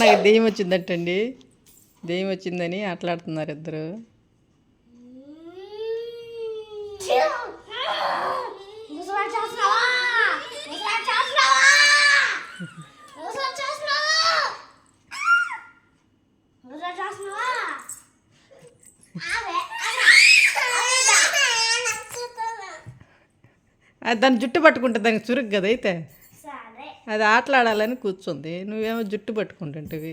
నాకు దెయ్యం వచ్చిందటండి. దెయ్యం వచ్చిందని ఆటలాడుతున్నారు ఇద్దరు. దాన్ని జుట్టు పట్టుకుంటుంది, దానికి చురుకు కదా అయితే. అది ఆటలాడాలని కూర్చుంది, నువ్వేమో జుట్టు పట్టుకుంటుంటివి.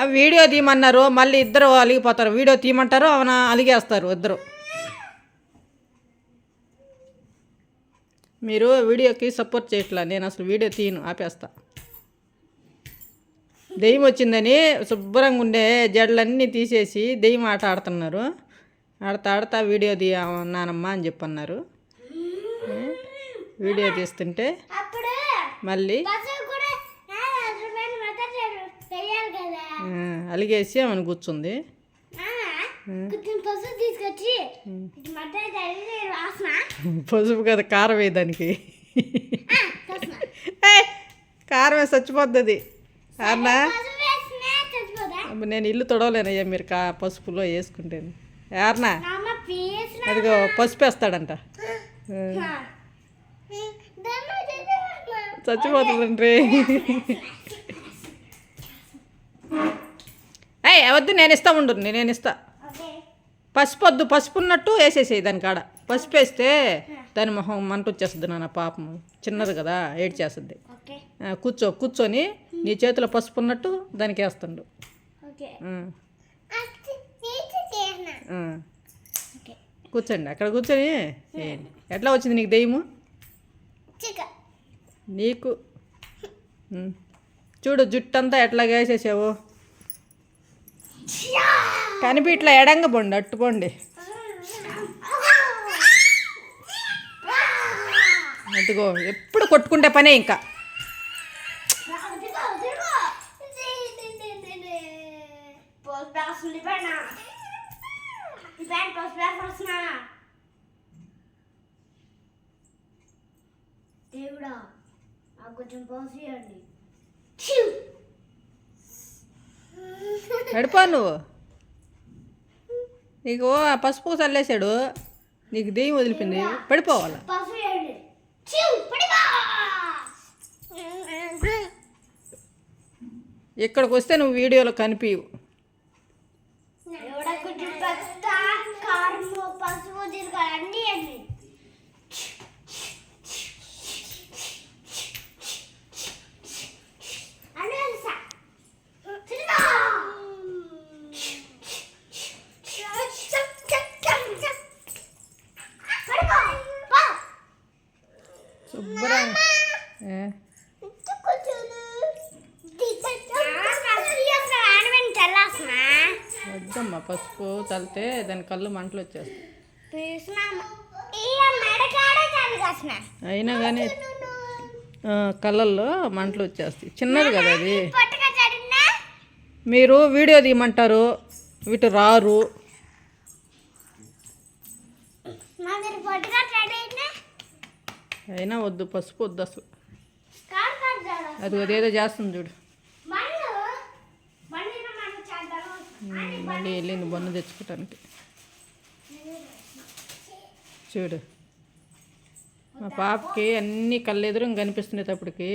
ఆ వీడియో తీయమన్నారు, మళ్ళీ ఇద్దరు అలిగిపోతారు. వీడియో తీయమంటారు, అవునా అలిగేస్తారు ఇద్దరు. మీరు వీడియోకి సపోర్ట్ చేయట్లా, నేను అసలు వీడియో తీయను, ఆపేస్తా. దెయ్యం వచ్చిందని శుభ్రంగా ఉండే జడలన్నీ తీసేసి దెయ్యం ఆట ఆడుతున్నారు. ఆడతా వీడియో నానమ్మ అని చెప్పన్నారు. వీడియో తీస్తుంటే మళ్ళీ అలిగేసి ఆమెను కూర్చుంది. పసుపు కదా, కారం వేయదానికి. కారమే చచ్చిపోద్ది. అన్నా నేను ఇల్లు తొడవలేనయ్యా మీరు పసుపులో వేసుకుంటేను. యారనా అదిగో పసుపు వేస్తాడంట, చచ్చిపోతుందండి. వద్దు, నేను ఇస్తా ఉండు, నేను ఇస్తా. పసుపు వద్దు, పసుపు ఉన్నట్టు వేసేసేయి దాని కాడ. పసుపు వేస్తే దాని మొహం మంట వచ్చేస్తుంది. నాన్న పాపం చిన్నది కదా, ఏడ్చేస్తుంది. కూర్చొని నీ చేతిలో పసుపు ఉన్నట్టు దానికి వేస్తుండు. కూర్చోండి అక్కడ కూర్చొని. ఎట్లా వచ్చింది నీకు దెయ్యము? నీకు చూడు జుట్టంతా ఎట్లా వేసేసావు. కనిపి ఇట్లా ఎడంగా పోండి, అట్టుకోండి. అదిగో ఎప్పుడు కొట్టుకుంటే పనే ఇంకా. దేవుడా కొంచెం పోసియండి. నడిపో నువ్వు. నీకు ఆ పసుపు చల్లేసాడు, నీకు దెయ్యం వదిలిపోయింది, పడిపోవాలి. ఇక్కడికి వస్తే నువ్వు వీడియోలో కనిపించవు. శుభ్రం వద్దమ్మా, పసుపు చల్లితే దాని కళ్ళు మంటలు వచ్చేస్తాయి. అయినా కానీ కళ్ళల్లో మంటలు వచ్చేస్తాయి. చిన్నది కదా అది. మీరు వీడియో తీయమంటారు, వీటి రారు. అయినా వద్దు, పసుపు వద్దు అసలు. అది అదేదో చేస్తుంది చూడు. మళ్ళీ వెళ్ళింది బొన్ను తెచ్చుకోవటానికి. చూడు, మా పాపకి అన్నీ కళ్ళెదురు కనిపిస్తున్నప్పటికి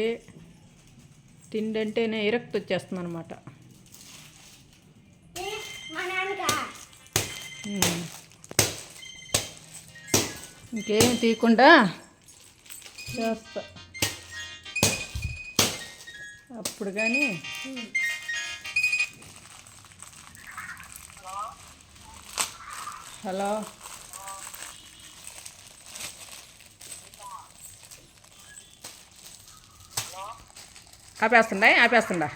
తిండి అంటేనే విరక్తి వచ్చేస్తుంది అనమాట. ఇంకేం తీయకుండా చేస్తా అప్పుడు కానీ. హలో, ఆపేస్తుండా.